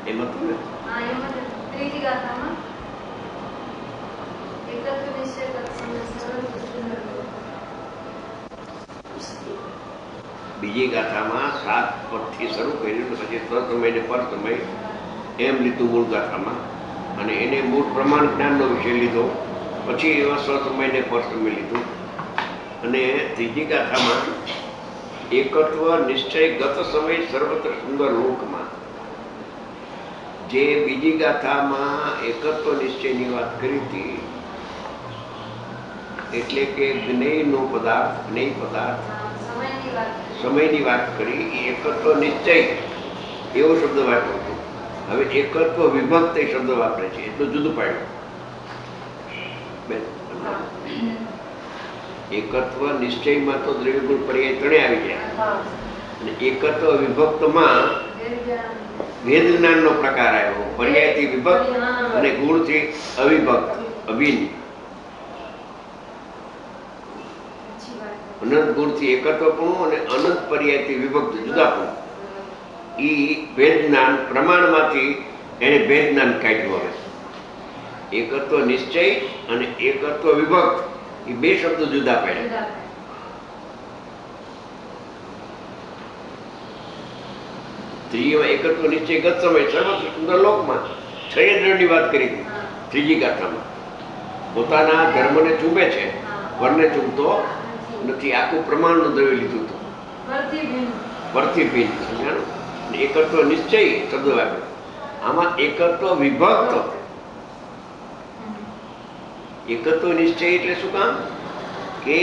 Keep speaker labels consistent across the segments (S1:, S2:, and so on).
S1: એમાં તો ને
S2: હા એમાં ત્રીજી ગાથામાં એકત્વ નિશ્ચય તત્સંગ સરળ સુંદર
S1: બીજી ગાથામાં 7 પદથી શરૂ કર્યું, પછી સ્વસમય ને પરસમય એમ લીધું મૂળ ગાથામાં, અને એને મૂળ પ્રમાણ જ્ઞાનનો વિષય લીધો, પછી એવા સ્વસમય ને પરસમય લીધું, અને ત્રીજી ગાથામાં એકત્વ નિશ્ચય ગત સમય સર્વત્ર સુંદર લોકમાં. જે બીજી ગાથામાં એકત્વ નિશ્ચયની વાત કરી હતી, એટલે કે જ્ઞેયનો પદાર્થ, જ્ઞેય પદાર્થ
S2: સમયની વાત
S1: સમયની વાત કરી, એ એકત્વ નિશ્ચય એવો શબ્દ વાપર્યો હતો. હવે એકત્વ વિભક્ત એ શબ્દ વાપરે છે, એટલું જુદું પાડ્યું બેન. એકત્વ નિશ્ચયમાં તો દ્રવ્યગુણ પર્યાય ત્રણે આવી ગયા, અને એકત્વ વિભક્તમાં વેદ જ્ઞાનનો પ્રકાર આવ્યો, પર્યાયથી વિભક્ત અને ગુણથી અવિભક્ત, અભિન્ન. અનંત ગુણથી એકત્વપણું અને અનંત પર્યાયથી વિભક્ત જુદાપણું. એ ભેદ જ્ઞાન પ્રમાણમાંથી એને ભેદ જ્ઞાન કાઢ્યું. હવે એકત્વ નિશ્ચય અને એકત્વ વિભક્ત એ બે શબ્દો જુદા પાડ્યા. ત્રીજીમાં એકત્વ નિશ્ચય ગત સમય સર્વત્ર સુંદર લોકમાં છયદ્રની વાત કરી હતી ત્રીજી ગાથામાં. પોતાના ધર્મને ચૂમે છે, વર્ણને ચૂમતો નથી. આખું પ્રમાણનું દ્રવ્ય લીધું હતું, પરથી ભિન્ન. સમજાણું? એકત્વ નિશ્ચય શબ્દ વાપર્યો. આમાં એકત્વ વિભક્ત. એકત્વ નિશ્ચય એટલે શું કામ? કે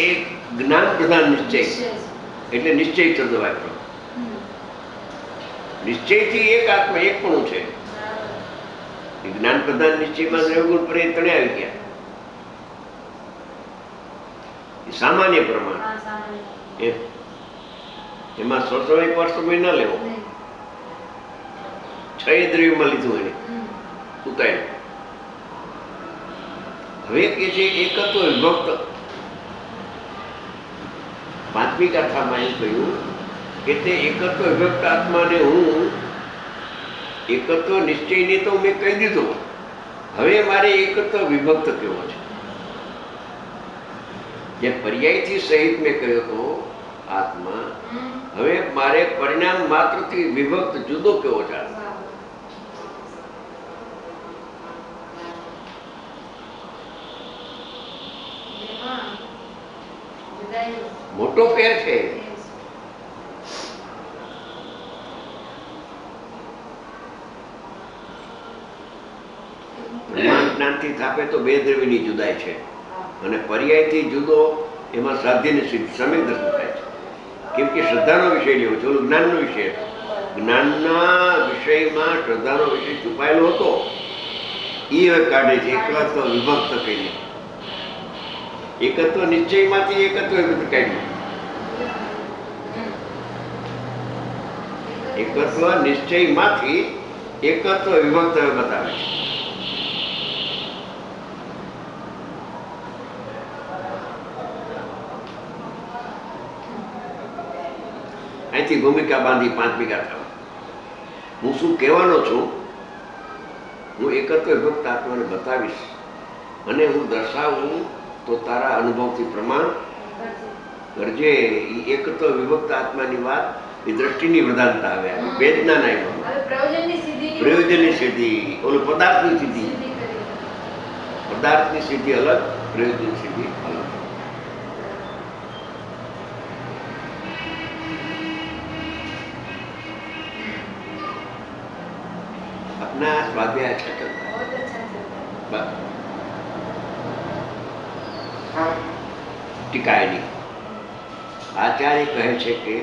S1: એક જ્ઞાન પ્રધાન નિશ્ચય, એટલે નિશ્ચય શબ્દ વાપર્યો. નિશ્ચયથી એક આત્મા એકપણું છે. જ્ઞાન પ્રધાન નિશ્ચયમાં દ્રવ્યગુણ પર્યાય ત્રણે આવી ગયા. સામાન્ય પ્રમાણ એમાં સ્વસમય પરસમય ન લેવો. છ દ્રવ્યમાં લીધું એને ઉતાર્યું. હવે કે છે એકત્વ વિભક્ત. પાંચમી ગાથામાં એમ કહ્યું કે તે એકત્વ વિભક્ત આત્માને હું એકત્વ નિશ્ચયને તો મેં કહી દીધું, હવે મારે એકત્વ વિભક્ત કેવો છે. જે પર્યાયથી સહિત મેં કહ્યો હતો આત્મા, હવે મારે પરિણામ માત્રથી વિભક્ત જુદો કેવો છે. મોટો ફેર છે. પ્રમાણ જ્ઞાનથી થાપે તો બે દ્રવ્યની જુદાઈ છે, અને પર્યાયથી જુદો એમાં સાધ્યની સિદ્ધિ સમ્યક દર્શન થાય છે. કેમ કે શ્રદ્ધાનો વિષય લેવો છે, ઓલો જ્ઞાનનો વિષય હતો. જ્ઞાનના વિષયમાં શ્રદ્ધાનો વિષય છુપાયેલો હતો, એ હવે કાઢે છે એકત્વ વિભક્ત કહીને. એકત્વ નિશ્ચયમાંથી એકત્વ વિભક્ત કાઢ્યું. એકત્વ નિશ્ચયમાંથી એકત્વ વિભક્ત બતાવે છે. અહીંથી ભૂમિકા બાંધી પાંચમી ગાથામાં હું શું કહેવાનો છું? હું એકત્વ વિભક્ત આત્માને બતાવીશ, અને હું દર્શાવું તો તારા અનુભવથી પ્રમાણ કરજે. એ એકત્વ વિભક્ત આત્માની વાત એ દ્રષ્ટિની પ્રધાનતા આવે, વેદના આવ્યો, પ્રયોજનની સિદ્ધિ, ઓલું પદાર્થની સિદ્ધિ. પદાર્થની સિદ્ધિ અલગ, પ્રયોજનની સિદ્ધિ અલગ. अपना स्वाध्याय अच्छा चलता है. ટીકાયની આચાર્ય કહે છે કે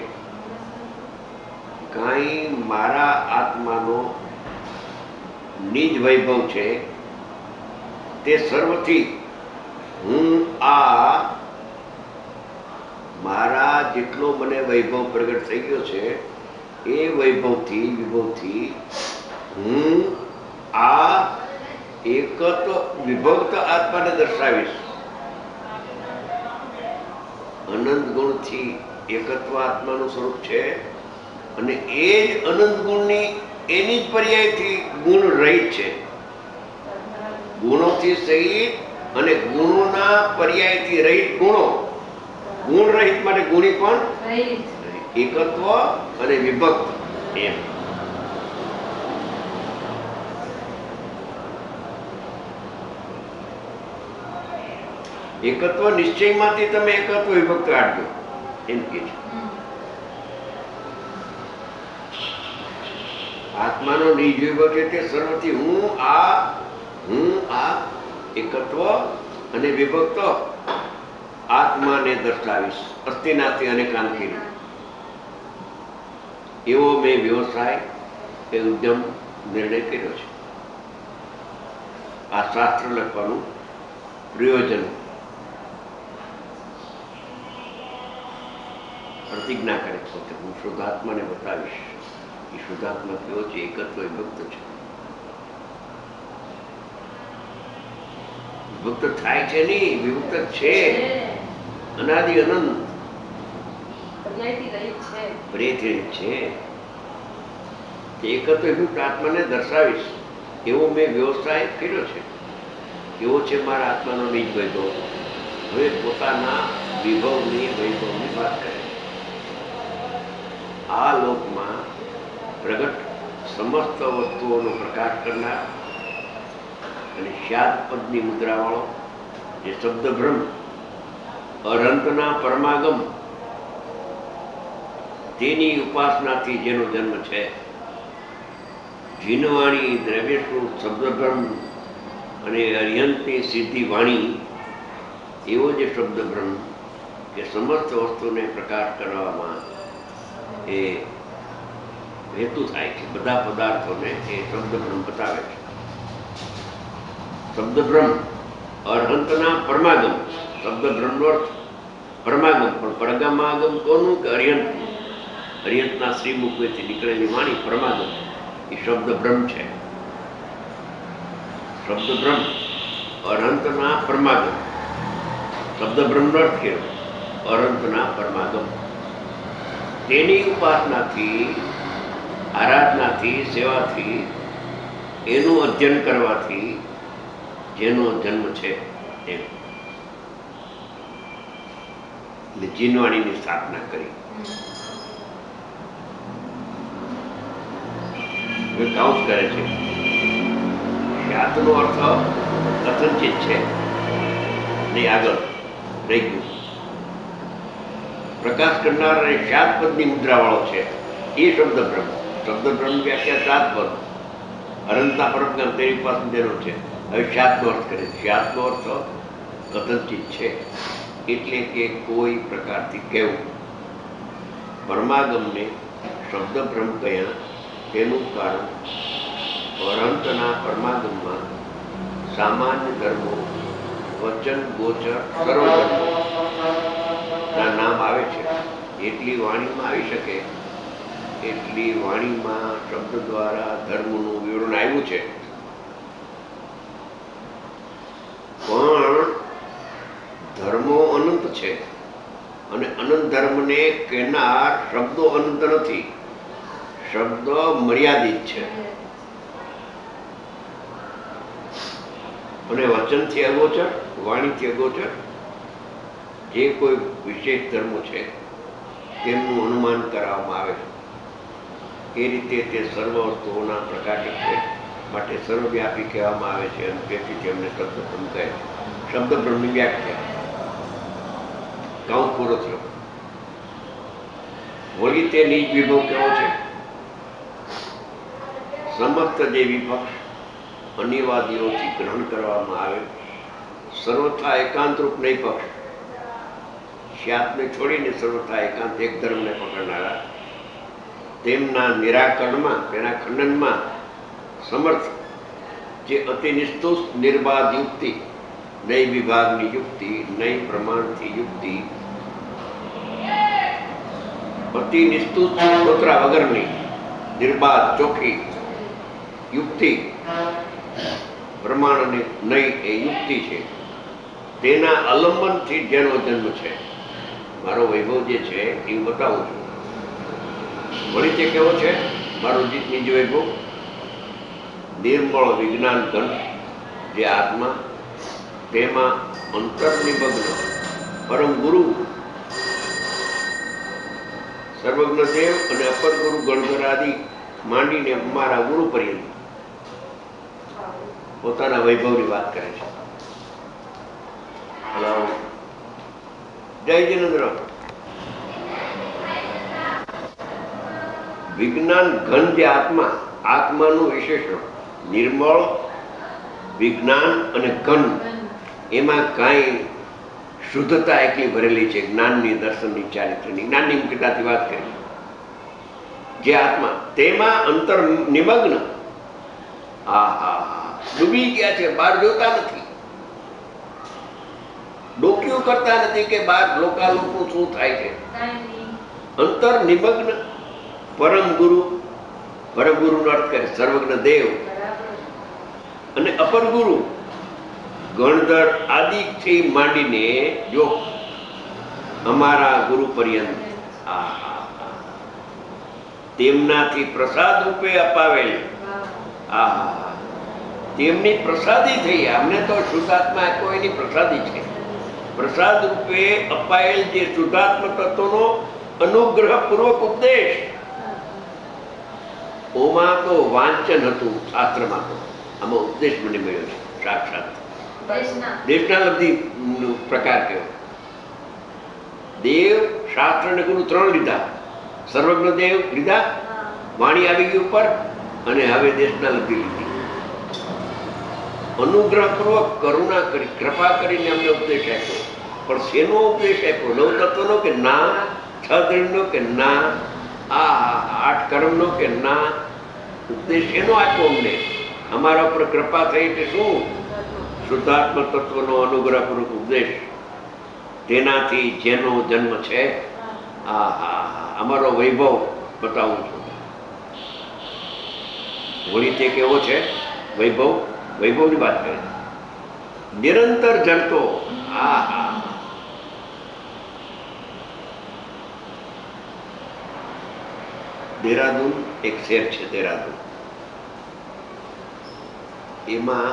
S1: કાંઈ મારા આત્માનો નિજ વૈભવ છે, તે સર્વથી હું આ મારા જેટલો મને વૈભવ પ્રગટ થઈ ગયો છે, એ વૈભવથી વિભવથી હું આ એકત્વ વિભક્ત આત્માને દર્શાવીશ. અનંત ગુણથી એકત્વ આત્માનું સ્વરૂપ છે, અને એ જ અનંત ગુણની એની જ પર્યાયથી ગુણ રહિત છે. ગુણોથી સહિત અને ગુણોના પર્યાયથી રહિત ગુણો. ગુણ રહિત માટે ગુણી પણ
S2: રહિત.
S1: એકત્વ અને વિભક્ત એમ. એકત્વ નિશ્ચયમાંથી તમે એકત્વ વિભક્ત કાઢજો એમ કે છે. આત્માનો નિજ વિભક્ત છે તે સર્વથી હું આ એકત્વ અને વિભક્ત આત્માને દર્શાવીશ અસ્થિનાથી અને કાંતિ એવો મેં વ્યવસાય એ ઉદ્યમ નિર્ણય કર્યો છે. આ શાસ્ત્ર લખવાનું પ્રયોજન પ્રતિજ્ઞા કરે છે હું શુદ્ધાત્માને બતાવીશ એ શુદ્ધાત્મા કેવો છે, એકત્વ વિભક્ત છે. વિભક્ત થાય છે નહીં, વિભક્ત છે અનાદિ અનંત પ્રેત છે. એકત્વ વિભક્ત આત્માને દર્શાવીશ એવો મેં વ્યવસાય કર્યો છે. એવો છે મારા આત્માનો નિજ વૈભવ. હવે પોતાના વિભવની વૈભવની વાત કરે. આ લોકમાં પ્રગટ સમસ્ત વસ્તુઓનો પ્રકાશ કરનાર અને શ્યાદ પદની મુદ્રાવાળો જે શબ્દ બ્રહ્મ અનંતના પરમાગમ તેની ઉપાસનાથી જેનો જન્મ છે. જીનવાણી દ્રવ્યસ્વરૂપ શબ્દ બ્રહ્મ અને અર્યંતની સિદ્ધિ વાણી એવો જે શબ્દ બ્રહ્મ કે સમસ્ત વસ્તુને પ્રકાશ કરવામાં એ હેતુ થાય છે. બધા પદાર્થોને એ શબ્દ બ્રહ્મ બતાવે છે. શબ્દ બ્રહ્મ અર્હંતના પરમાગમ. શબ્દ બ્રહ્મનો અર્થ પરમાગમ, પણ પરગમાગમ કોનું કે અર્યંત. અર્યંતના શ્રીમુખથી નીકળેલી વાણી પરમાગમ એ શબ્દ બ્રહ્મ છે. શબ્દ બ્રહ્મ અર્હંતના પરમાગમ. શબ્દ બ્રહ્મનો અર્થ કેવો? અનંતના પરમાગમ. તેની ઉપાસનાથી, આરાધનાથી, સેવાથી, એનું અધ્યયન કરવાથી જેનો જન્મ છે એમ. એટલે જીનવાણીની સ્થાપના કરી. કાઉન્સ કરે છે. ખ્યાતનો અર્થ કથનચિત છે નહીં, આગળ રહી ગયું. પ્રકાશ કરનાર અને શ્યાદ પદની મુદ્રાવાળો છે એ શબ્દ બ્રહ્મ. શબ્દ બ્રહ્મ વ્યાખ્યા શ્યાદ પદ અનંતના પરમગમ તેની પાસે જેનો છે. હવે શ્યાદનો અર્થ કરે. શ્યાદનો અર્થ કથનચિત છે એટલે કે કોઈ પ્રકારથી કહેવું. પરમાગમને શબ્દ બ્રહ્મ કહ્યા તેનું કારણ અનંતના પરમાગમમાં સામાન્ય ધર્મો વચન ગોચર સર્વ ધર્મો ના નામ આવે છે. એટલી વાણીમાં આવી શકે એટલી વાણીમાં શબ્દ દ્વારા ધર્મનું વિવરણ આવ્યું છે. પણ ધર્મો અનંત છે અને અનંત ધર્મને કહેનાર શબ્દો અનંત નથી. શબ્દ મર્યાદિત છે અને વચનથી અગોચર, વાણીથી અગોચર જે કોઈ વિશેષ ધર્મો છે તેમનું અનુમાન કરવામાં આવે છે. એ રીતે તે સર્વ વસ્તુઓના પ્રકાશક છે માટે સર્વવ્યાપી કહેવામાં આવે છે અને તેથી તેમને શબ્દ બ્રહ્મ કહે છે. શબ્દ બ્રહ્મની વ્યાખ્યા કાઉન્સ પૂરો થયો. વળી તે નિજ વિભવ કેવો છે? સમસ્ત જે વિપક્ષ અનિવાદીઓથી ગ્રહણ કરવામાં આવે સર્વથા એકાંતરૂપ નહીં પક્ષ. શ્યાતને છોડીને સર્વથા એકાંત એક ધર્મને પકડનારા તેમના નિરાકરણમાં, તેના ખંડનમાં સમર્થ જે અતિ નિસ્તુષ નિર્બાધ યુક્તિ, નહીં વિભાગની યુક્તિ, નહીં પ્રમાણથી યુક્તિ, અતિ નિસ્તુષ સ્તોત્રા વગરની નિર્બાધ ચોખ્ખી યુક્તિ, પ્રમાણ અને નહીં એ યુક્તિ છે. તેના અલંબનથી જેનો જન્મ છે. મારો વૈભવ જે છે એ હું બતાવું છું. વળી તે કેવો છે? મારું નીજ વૈભવ નિર્મળ વિજ્ઞાન ઘન જે આત્મા, તેમાં અંતર્નિમગ્ન પરમ ગુરુ સર્વજ્ઞ દેવ અને અપર ગુરુ ગણધર આદિ માંડીને અમારા ગુરુ પર્યંત પોતાના વૈભવની વાત કરે છે. હલો, જય જિનેન્દ્ર. વિજ્ઞાન ઘન જે આત્મા, આત્માનું વિશેષણ નિર્મળ વિજ્ઞાન અને ઘન, એમાં કાંઈ શુદ્ધતા એકલી ભરેલી છે. જ્ઞાનની, દર્શનની, ચારિત્રની, જ્ઞાનની મુખ્યતાથી વાત કરી. જે આત્મા તેમાં અંતર નિમગ્ન, ડૂબી ગયા છે, બહાર જોતા નથી, ડોક્યું કરતા નથી કે બહાર લોકાલોકનું શું થાય છે. અંતર નિમગ્ન પરમ ગુરુ, પરમ ગુરુનો અર્થ કરે સર્વજ્ઞ દેવ અને અપર ગુરુ ગણધર આદિથી માંડીને જો અમારા ગુરુ પર્યંત તેમનાથી પ્રસાદ રૂપે અપાવેલ, તેમની પ્રસાદી થઈ. અમને તો શુદ્ધાત્મા કોઈની પ્રસાદી છે. પ્રસાદ રૂપે અપાયેલ જે શુદ્ધાત્મ તત્વનો અનુગ્રહપૂર્વક ઉપદેશ, ઓમાં તો વાંચન હતું, શાસ્ત્રમાં તો આમાં ઉપદેશ મને મળ્યો છે સાક્ષાત. દેશના લબ્ધી પ્રકાર કયો? દેવ, શાસ્ત્ર અને ગુરુ ત્રણ લીધા. સર્વજ્ઞ દેવ લીધા, વાણી આવી ગઈ ઉપર, અને હવે દેશના લબ્ધી લીધી. અનુગ્રહપૂર્વક કરુણા કરી, કૃપા કરીને અમને ઉપદેશ આપ્યો. પણ શેનો ઉપદેશ આપ્યો? નવ તત્વનો કે ના? છ દ્રવ્યનો કે ના? આઠ કર્મનો કે ના? ઉપદેશ શેનો આપ્યો અમને? અમારા ઉપર કૃપા થઈ એટલે શું? શુદ્ધાત્મ તત્વનો અનુગ્રહપૂર્વક ઉપદેશ. તેનાથી જેનો જન્મ છે, અમારો વૈભવ બતાવું છું. વળી તે કેવો છે વૈભવ? વૈભવની વાત કરે. નિરંતર જળતો, દેહરાદૂન એક શહેર છે, દેહરાદૂન. એમાં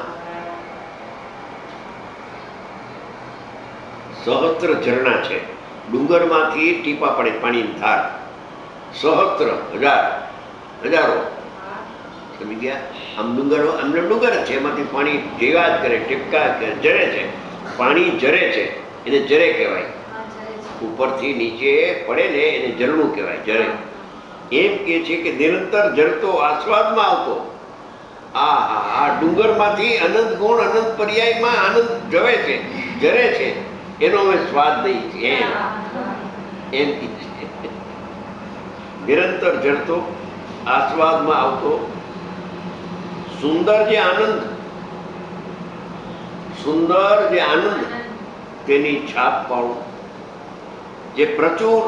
S1: સહસ્ત્ર ઝરણા છે. ડુંગરમાંથી ટીપા પડે પાણીની ધાર. સહસ્ત્ર, હજારો. સમજી ગયા? આમ ડુંગરો, અમને ડુંગર જ છે, એમાંથી પાણી જેવા જ કરે, ટીપકા જરે છે, પાણી જરે છે, એને જરે કહેવાય. ઉપરથી નીચે પડે ને એને ઝરણું કહેવાય, જરે. એમ કે છે કે નિરંતર ઝરતો, આસ્વાદમાં આવતો. આ ડુંગરમાંથી અનંત ગુણ, અનંત પર્યાયમાં આનંદ જવે છે, જરે છે, એનો અમે સ્વાદ દઈએ છીએ. એમ નિરંતર ઝરતો, આસ્વાદમાં આવતો, સુંદર જે આનંદ, તેની છાપ પાડો. જે પ્રચુર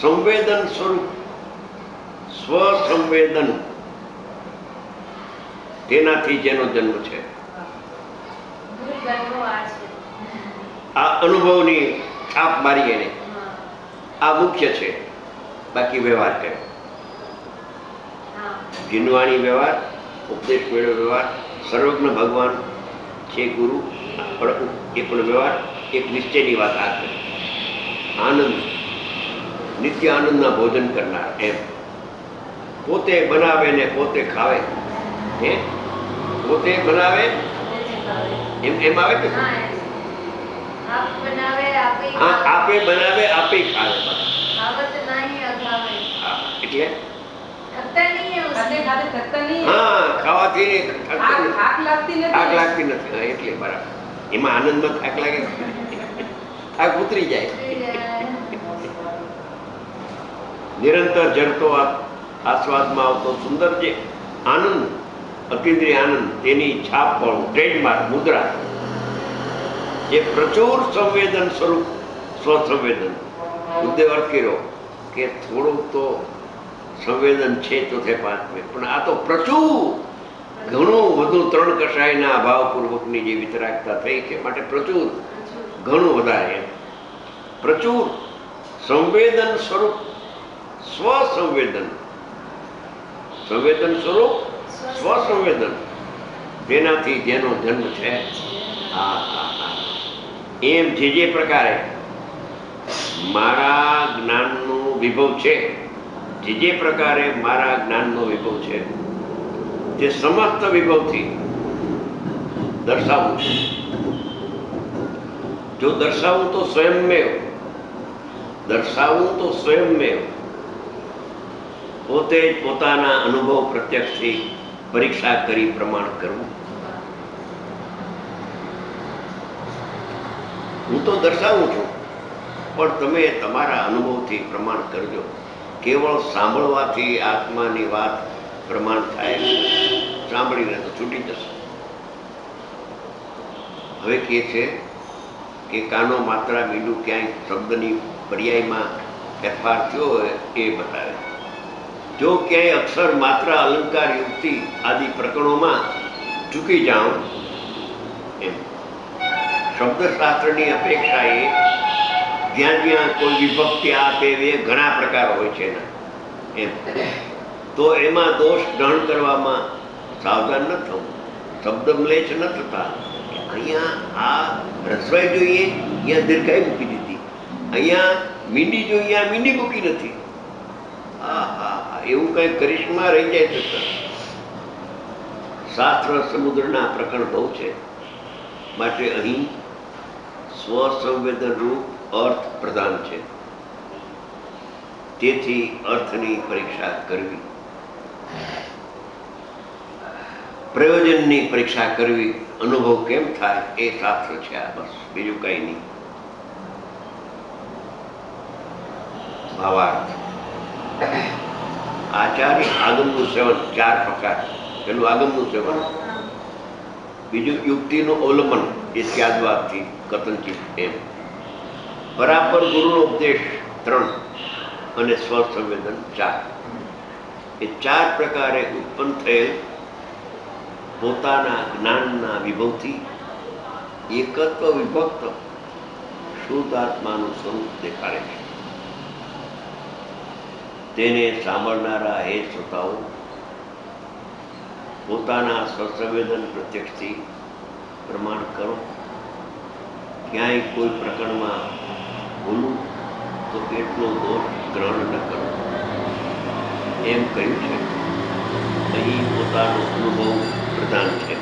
S1: સંવેદન સ્વરૂપ, સ્વસંવેદન, તેનાથી જેનો જન્મ છે. આ અનુભવની છાપ મારી એને, આ મુખ્ય છે. બાકી વ્યવહાર કર્યો, જીનવાણી વ્યવહાર, ઉપદેશ મેળવ્યો વ્યવહાર, સર્વજ્ઞ ભગવાન છે ગુરુ, એ પણ વ્યવહાર. એક નિશ્ચયની વાત આ છે, આનંદ, નિત્ય આનંદના ભોજન કરનાર. એમ પોતે બનાવે ને પોતે ખાવે. પોતે બનાવે એમ આવે કે આપે બનાવે, આપે ખાવે. એટલે ખાવાથી થાક લાગતી નથી. એટલે બરાબર. એમાં આનંદમાં થાક લાગે, થાક ઉતરી જાય. નિરંતર જડતો, આસ્વાદમાં આવતો સુંદર જે આનંદ, અતિન્દ્રિય આનંદ, તેની છાપ પણ ટ્રેડમાર્ક, મુદ્રા. જે પ્રચુર સંવેદન સ્વરૂપ, સ્વસંવેદન. બુદ્ધે અર્થ કર્યો કે થોડુંક તો સંવેદન છે ચોથે પાંચમે, પણ આ તો પ્રચુર, ઘણું બધું. ત્રણ કષાયના અભાવપૂર્વકની જે વિતરાગતા થઈ છે, માટે પ્રચુર, ઘણું વધારે. પ્રચુર સંવેદન સ્વરૂપ, સ્વસંવેદન, સંવેદન સ્વરૂપ સ્વસંવેદન, તેનાથી જેનો જન્મ છે. હા હા હા, એમ જે પ્રકારે મારા જ્ઞાનનો વિભવ છે, જે પ્રકારે મારા જ્ઞાનનો વિભવ છે, તે સમસ્ત વિભવથી દર્શાવું છું. જો દર્શાવું તો સ્વયંમેવ, પોતે જ પોતાના અનુભવ પ્રત્યક્ષથી પરીક્ષા કરી પ્રમાણ કરવું. હું તો દર્શાવું છું, પણ તમે તમારા અનુભવથી પ્રમાણ કરજો. કેવળ સાંભળવાથી આત્માની વાત પ્રમાણ થાય, સાંભળીને તો છૂટી જશે. હવે કહે છે કે કાનો માત્રા મીંડું ક્યાંય શબ્દની પર્યાયમાં ફેરફાર થયો હોય એ બતાવે. જો ક્યાંય અક્ષર માત્રા અલંકાર યુક્તિ આદિ પ્રકરણોમાં ચૂકી જાઉં, એમ શબ્દશાસ્ત્રની અપેક્ષાએ જ્યાં કોઈ વિભક્તિ આ તે ઘણા પ્રકાર હોય છે ને, એમ તો એમાં દોષ ગ્રહણ કરવામાં સાવધાન ન થવું, શબ્દ મ્લેચ્છ ન થતા. અહીંયા આ રસવાઈ જોઈએ, અહીંયા દીર્ઘાઈ મૂકી દીધી, અહીંયા મીંડી જોઈએ, અહીંયા મીંડી મૂકી નથી. હા હા હા, એવું કંઈ કરિશ્મા રહી જાય છે. શાસ્ત્ર સમુદ્રના પ્રકરણ બહુ છે, માટે અહીં સ્વસંવેદન રૂપ અર્થ પ્રધાન છે. તેથી અર્થની પરીક્ષા કરવી, પ્રયોજનની પરીક્ષા કરવી, અનુભવ કેમ થાય એ શાસ્ત્ર છે. આ બસ, બીજું કઈ નહીં. ભાવાર્થ. આચાર્ય આગમનું સેવન 4 પ્રકાર. પેલું આગમનું સેવન, બીજું યુક્તિનું અવલંબન, એ ત્યાદવાદથી કથનચિત એમ. બરાબર ગુરુનો ઉપદેશ 3 અને સ્વસંવેદન 4. એ 4 પ્રકારે ઉત્પન્ન થયેલ પોતાના જ્ઞાનના વિભવથી એકત્વ વિભક્ત શુદ્ધ આત્માનું સ્વરૂપ દેખાડે છે. તેને સાંભળનારા હે શ્રોતાઓ, પોતાના સ્વસંવેદન પ્રત્યક્ષથી પ્રમાણ કરો. ક્યાંય કોઈ પ્રકરણમાં ભૂલું તો એટલો દોષ ગ્રહણ ન કરો. એમ કહ્યું છે. અહીં પોતાનો અનુભવ પ્રધાન છે.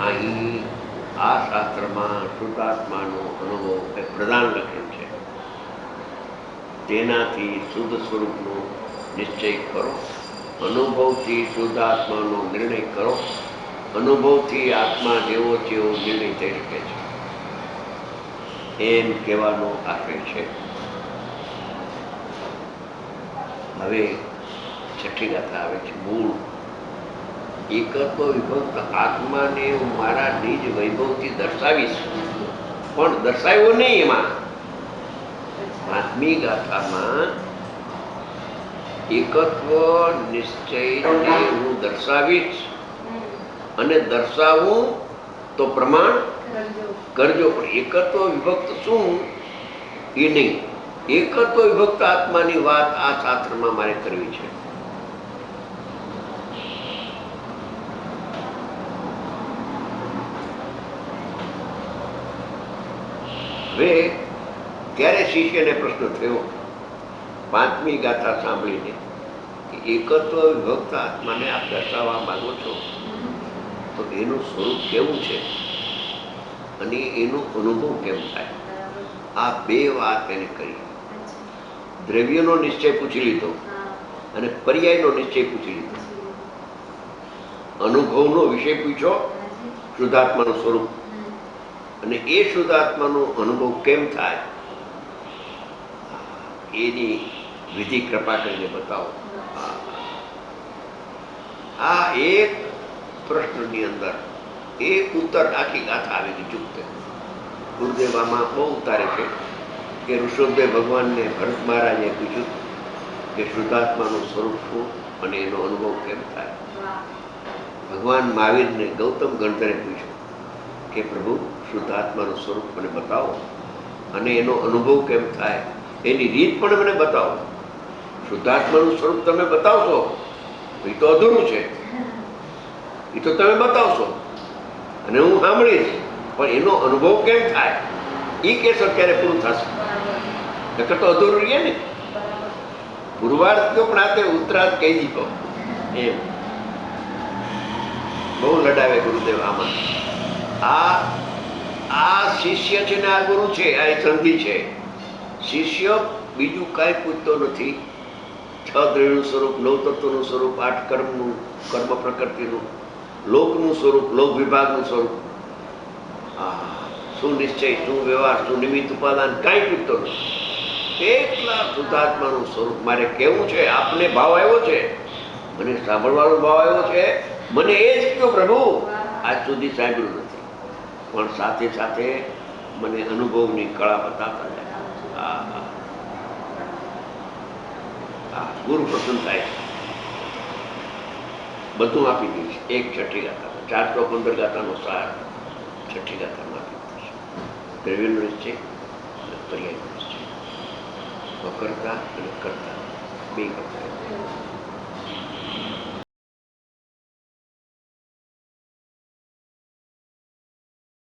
S1: અહીં આ શાસ્ત્રમાં શુદ્ધાત્માનો અનુભવ એ પ્રધાન લખેલ છે. તેનાથી શુદ્ધ સ્વરૂપનો નિશ્ચય કરો. અનુભવથી શુદ્ધાત્માનો નિર્ણય કરો. અનુભવથી આત્મા જેવો જેવો નિર્ણય થઈ શકે છે, એમ કહેવાનો આશય છે. હવે 6ઠ્ઠી ગાથા આવે છે. મૂળ એકત્વ વિભક્ત આત્માને હું મારા નિજ વૈભવથી દર્શાવીશ, પણ દર્શાવ્યો નહીં. એમાં 5મી ગાથામાં એકત્વ નિશ્ચયને હું દર્શાવીશ, અને દર્શાવું તો પ્રમાણ કરજો. પણ એકત્વ વિભક્ત શું એ નહીં. એકત્વ વિભક્ત આત્માની વાત આ શાસ્ત્રમાં મારે કરવી છે. હવે ત્યારે શિષ્યને પ્રશ્ન થયો 5મી ગાથા સાંભળીને કે એકત્વ વિભક્ત આત્માને આપ દર્શાવવા માંગો છો, તો એનું સ્વરૂપ કેવું છે અને એનો અનુભવ કેમ થાય? આ 2 વાત એને કરી. દ્રવ્યનો નિશ્ચય પૂછી લીધો અને પર્યાયનો નિશ્ચય પૂછી લીધો. અનુભવનો વિષય પૂછ્યો, શુદ્ધાત્માનું સ્વરૂપ, અને એ શુદ્ધાત્માનો અનુભવ કેમ થાય એની વિધિ કૃપા કરીને બતાવો. આ એક પ્રશ્નની અંદર એક ઉત્તર આખી ગાથા આવી ગઈ. ચૂકતે ગુરુદેવામાં બહુ ઉતારે છે કે ઋષભદેવ ભગવાનને ભરત મહારાજે પૂછ્યું કે શુદ્ધાત્માનું સ્વરૂપ શું અને એનો અનુભવ કેમ થાય. ભગવાન મહાવીરને ગૌતમ ગણધરે પૂછ્યું કે પ્રભુ શુદ્ધાત્માનું સ્વરૂપ મને બતાવો અને એનો અનુભવ કેમ થાય, એની રીત પણ મને બતાવો. શુદ્ધાત્માનું સ્વરૂપ તમે બતાવશો એ તો અધૂરું છે, એ તો તમે બતાવશો અને હું સાંભળીશ, પણ એનો અનુભવ કેમ થાય એ કેસો ક્યારે પૂરું થશે? નકર તો અધૂરું રહીએ ને. પુરવાર્થ કયો પણ આ તે ઉત્તરાર્થ કહી દીધો એમ. બહુ લડાવે ગુરુદેવ આમાં. આ શિષ્ય છે ને આ ગુરુ છે, આ એક સંધિ છે. શિષ્ય બીજું કાંઈ પૂછતો નથી. 6 દ્રવ્યનું સ્વરૂપ, 9 તત્વનું સ્વરૂપ, 8 કર્મનું, કર્મ પ્રકૃતિનું, લોકનું સ્વરૂપ, લોક વિભાગનું સ્વરૂપ, શું નિશ્ચય, શું વ્યવહાર, શું નિમિત્ત ઉપાદાન, કાંઈ પૂછતો નથી. એકલા શુદ્ધાત્માનું સ્વરૂપ મારે કેવું છે. આપને ભાવ આવ્યો છે, મને સાંભળવાનો ભાવ આવ્યો છે, મને એ જ કહ્યું પ્રભુ. આજ સુધી સાંભળ્યું નથી, પણ સાથે સાથે મને અનુભવની કળા બતાવતા જાય. ગુરુ પ્રસન્ન થાય છે, બધું આપી દઈશ. એક છઠ્ઠી ગાથા, 415 ગાથાનો સાર છઠ્ઠી ગાથામાં આપી દઈશ. દ્રવ્યનો નિશ્ચય અને પર્યાયનો નિશ્ચય, વક્રતા અને કર્તા બે કરતા.